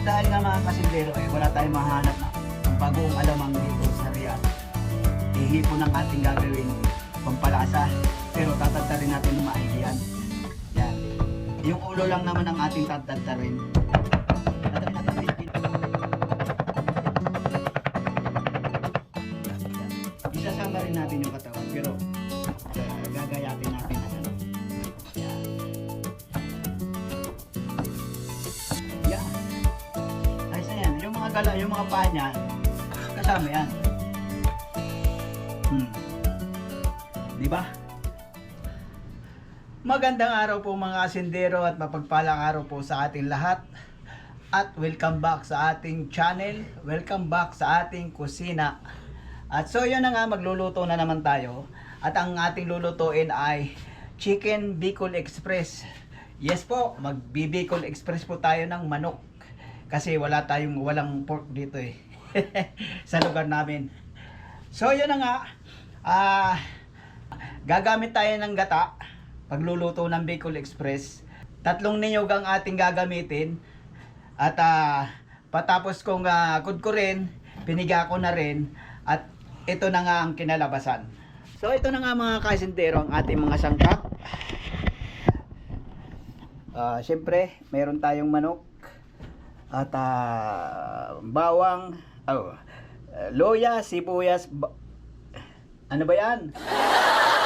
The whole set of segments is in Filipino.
dahil nga mga kasindero, wala tayong mahanap na bagong alamang dito sa Riyadh. Ihipon ang ating gagawin pampalasa, pero tatadtarin natin ng maigi yan. Yan. Yung ulo lang naman ang ating tatadtarin. Tatadtarin natin isasama rin natin yung katawan, pero gagayatin natin ang ano. Yan. Yan. Ayos na yan. Yung mga gala, yung mga paa niya, kasama yan. Diba? Magandang araw po mga asindero at mapagpalang araw po sa ating lahat. At welcome back sa ating channel. Welcome back sa ating kusina. At so yun na nga, magluluto na naman tayo. At ang ating lulutuin ay Chicken Bicol Express. Yes po, mag-Bicol Express po tayo ng manok. Kasi walang pork dito eh. Sa lugar namin. So yun na nga, gagamit tayo ng gata pagluluto ng Bicol Express. 3 niyog ang ating gagamitin. At patapos kong kudkurin, piniga ko na rin. At ito na nga ang kinalabasan. So ito na nga mga kasindero ang ating mga sangkap. Siyempre, mayroon tayong manok. At bawang, loya, sibuyas, ano ba yan?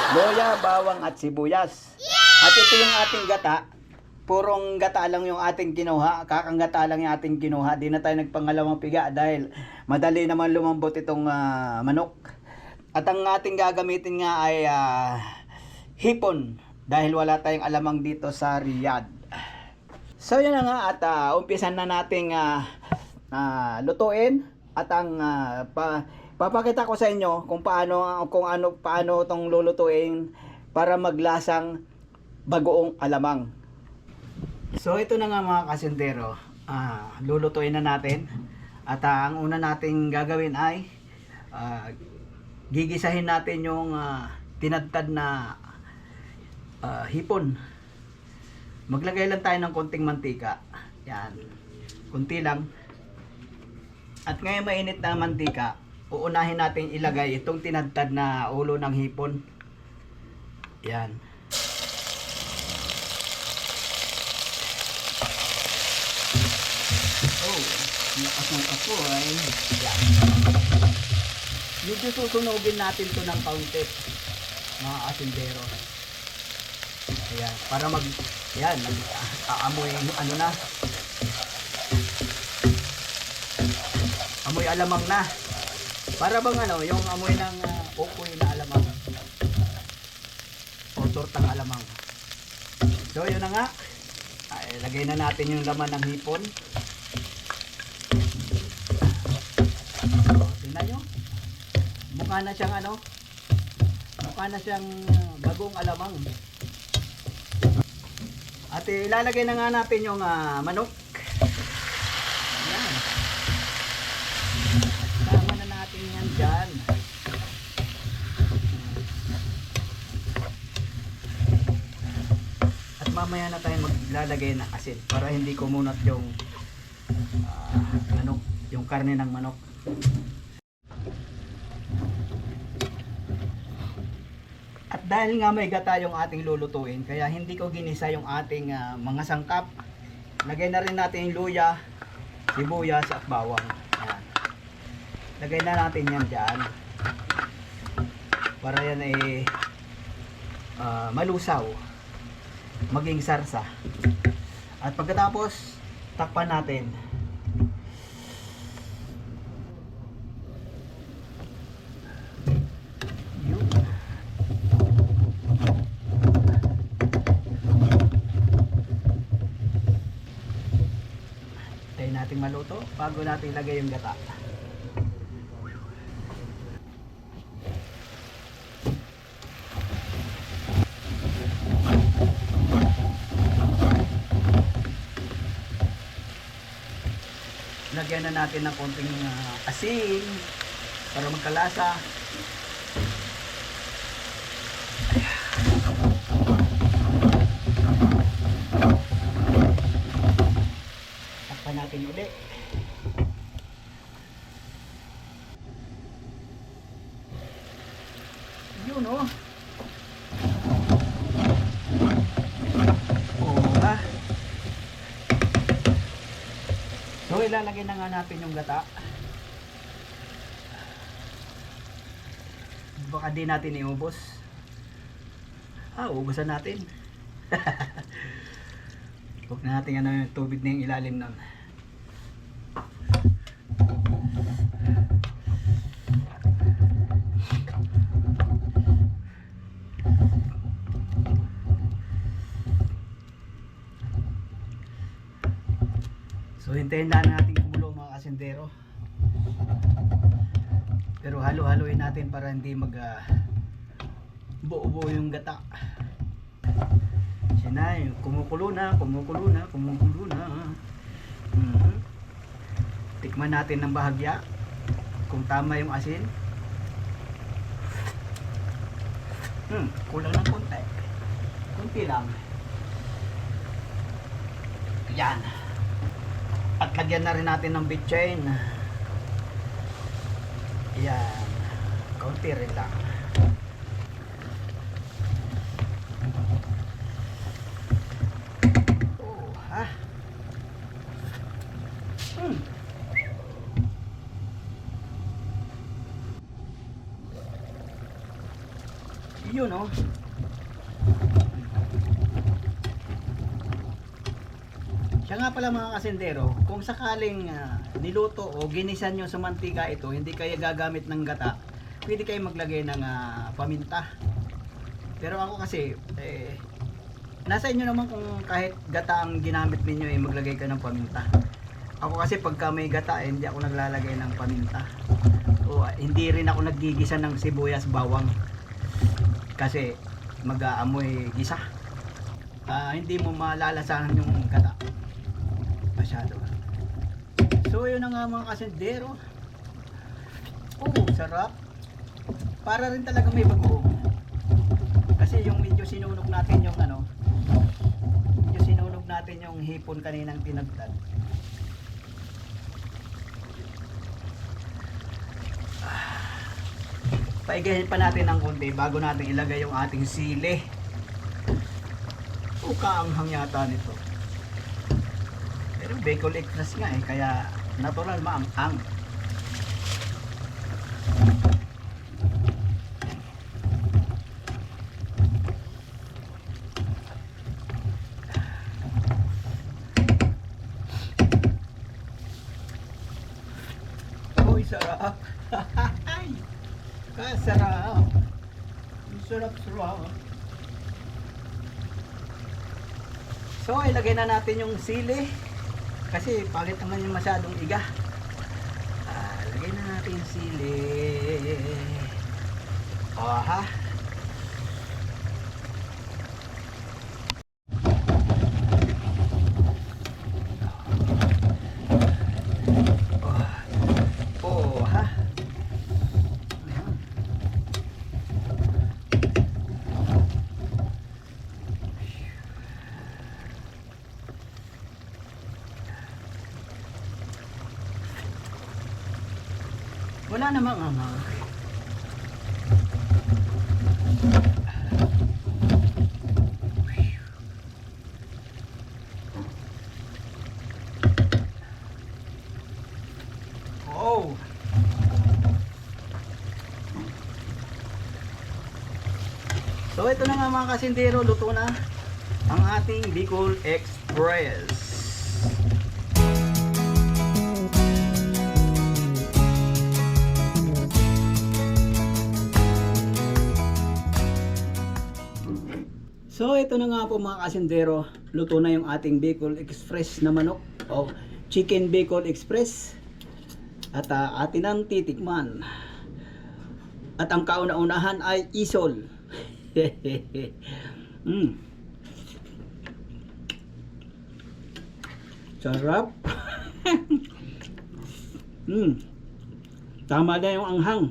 Loya, bawang at sibuyas. At ito yung ating gata. Purong gata lang yung ating kinuha. Kakanggata lang yung ating kinuha. Di na tayo nagpangalawang piga dahil madali naman lumambot itong manok. At ang ating gagamitin nga ay hipon. Dahil wala tayong alamang dito sa Riyadh. So yun na nga, at umpisan na nating lutuin. At ang papakita ko sa inyo kung paano tong lulutuin para maglasang bagoong alamang. So ito na nga mga kasindero, lulutuin na natin. At ang una nating gagawin ay gigisahin natin yung tinadtad na hipon. Maglagay lang tayo ng konting mantika. Yan, kunti lang. At ngayon mainit na mantika, uunahin natin ilagay itong tinadtad na ulo ng hipon. Yan. Oh, lakas ng apoy. Yan. Medyo susunugin natin to ng kaunti, mga asindero. Ayan, para aamoy ano na. Amoy alamang na. Para bang yung amoy ng ukoy na alamang. O tortang alamang. So yun na nga. Lagay na natin yung laman ng hipon. Tingnan nyo. Mukha na siyang bagong alamang. At ilalagay na nga natin yung manok. Ayan. Tama na natin yan dyan. At mamaya na tayo maglalagay ng asin para hindi kumunat yung yung karne ng manok. At dahil nga may gata yung ating lulutuin, kaya hindi ko ginisa yung ating mga sangkap. Lagay na rin natin yung luya, sibuyas at bawang. Ayan. Lagay na natin yan dyan. Para yan ay malusaw, maging sarsa. At pagkatapos, takpan natin. Nating maluto bago natin ilagay yung gata. Lagyan na natin ng konting asin para magkalasa. Takpan natin ulit. ilalagay na nga natin yung gata. Baka di natin iubos. Ubusan natin. Huwag na natin yung tubig na yung ilalim nun. So hintayin lang natin kumulo mga kasindero. Pero halo-haloin natin para hindi mag buo-buo yung gata. Siya na, kumukulo na. Tikman natin ng bahagya kung tama yung asin. Kulang ng konti. Kunti lang. Yan. At lagyan na rin natin ng bitchin. Yan. Kaunti rin lang. Yun oh. Siya nga pala mga kasindero, kung sakaling niluto o ginisan nyo sa mantika ito, hindi kayo gagamit ng gata, pwede kayo maglagay ng paminta. Pero ako kasi, nasa inyo naman kung kahit gata ang ginamit ninyo, maglagay ka ng paminta. Ako kasi pagka may gata, hindi ako naglalagay ng paminta. O hindi rin ako naggigisa ng sibuyas bawang. Kasi mag-aamoy gisa. Hindi mo malalasahan yung gata masyado. So yun na nga mga kasindero. Sarap. Para rin talaga may bagoong. Kasi yung medyo sinunog natin yung medyo sinunog natin yung hipon kaninang tinagtad. Paigahin pa natin ng konti bago natin ilagay yung ating sili. Kaanghang yata nito. Pero Bicol Express nga kaya natural maanghang. Sarap. Kasarap. Sarap. So ilagay na natin yung sili kasi pangit naman yung masyadong iga. Lagay na natin yung sili. Wala namang So ito na nga mga kasindero, luto na ang ating Bicol Express. So ito na nga po mga kasindero, luto na yung ating Bicol Express na manok o Chicken Bicol Express. At atin ang titikman. At ang kauna-unahan ay isol. Sarap. Tama na yung anghang.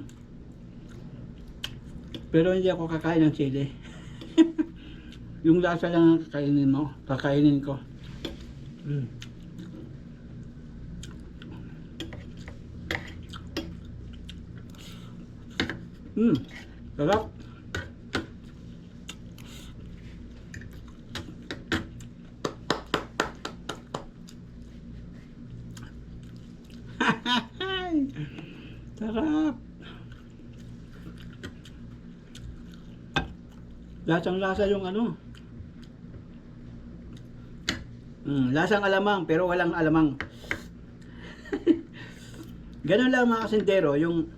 Pero hindi ako kakain ng chili. Yung lasa lang ang kakainin ko. Sarap. Sarap. Lasang-lasa yung ano. Lasang alamang pero walang alamang. Ganun lang mga kasindero, yung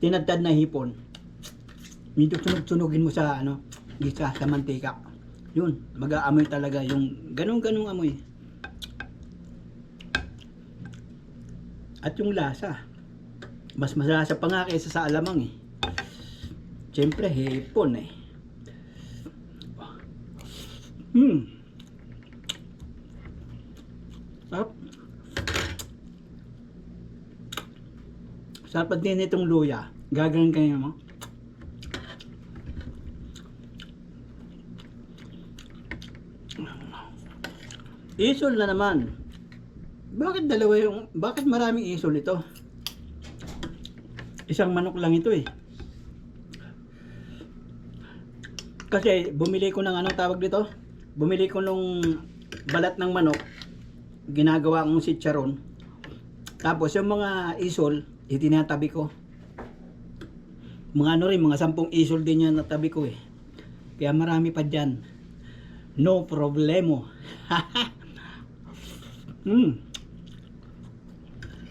tinadtad na hipon. Medyo sunog-sunugin mo sa ano, gisa sa mantika. Yun, mag-aamoy talaga yung ganung-ganung amoy. At yung lasa, mas malasa pa nga kaysa sa alamang eh. Siyempre, hipon eh. Sarap. Sarap din itong luya. Gagawin kayo mo. Isol na naman. Bakit dalawa yung, bakit maraming isol ito? Isang manok lang ito eh. Kasi bumili ko ng anong tawag dito? Bumili ko nung balat ng manok. Ginagawa kong chicharon. Tapos yung mga isol, itinatabi ko. Mga ano rin, mga 10 isol din yan natabi ko eh. Kaya marami pa dyan. No problemo.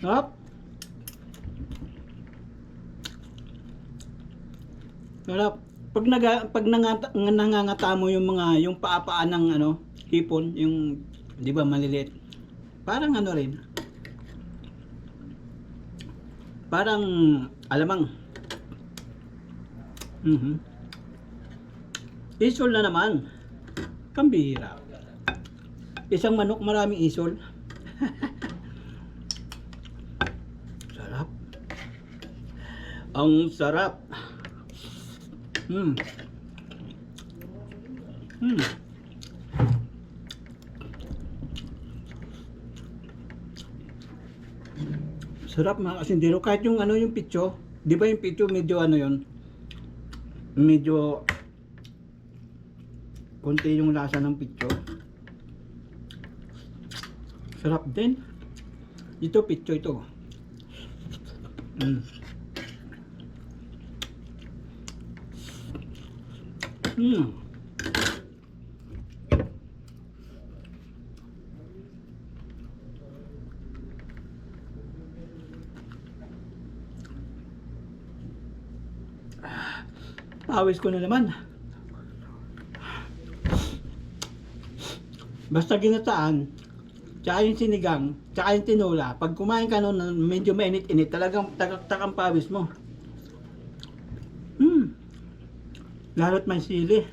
Sarap. Sarap. Pag nangangata mo yung mga yung paapaan ng ano, hipon, yung 'di ba maliliit. Parang ano rin. Parang alamang. Isol na naman. Kambihira. Isang manok, maraming isol. Sarap. Ang sarap. Sarap mga kasindero. Kahit yung ano yung pitso, di ba yung pitso medyo ano yun? Medyo konti yung lasa ng pitso. Sarap din. Ito pitso ito. Pawis ko na naman. Basta ginataan, tsaka yung sinigang, tsaka yung tinola, pag kumain ka nun, medyo mainit-init, talagang takang pawis mo. Lalo't may sili.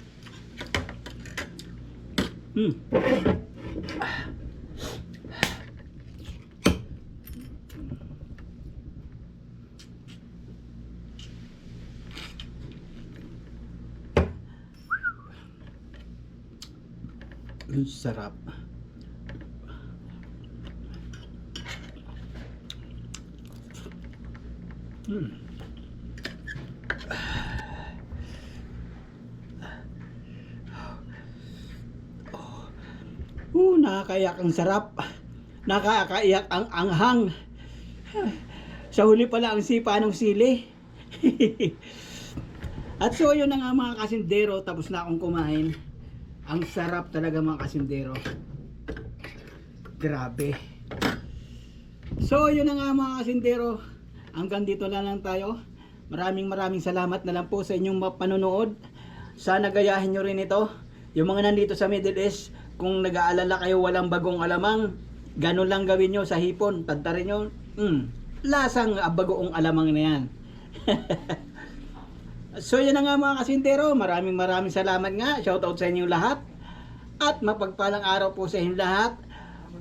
Ang sarap. Nakakaiyak ang sarap. Nakakaiyak ang anghang. Sa huli pala ang sipa ng sili. At so yun na nga mga kasindero, tapos na akong kumain. Ang sarap talaga mga kasindero. Grabe. So yun na nga mga kasindero, hanggang dito na lang tayo. Maraming salamat na lang po sa inyong panonood. Sana gayahin nyo rin ito. Yung mga nandito sa Middle East, kung nag-aalala kayo walang bagong alamang, ganun lang gawin nyo sa hipon. Tadtarin nyo, lasang bagoong alamang na yan. So yun na nga mga kasintero, maraming salamat nga. Shoutout sa inyong lahat. At mapagpalang araw po sa inyong lahat.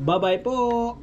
Bye bye po.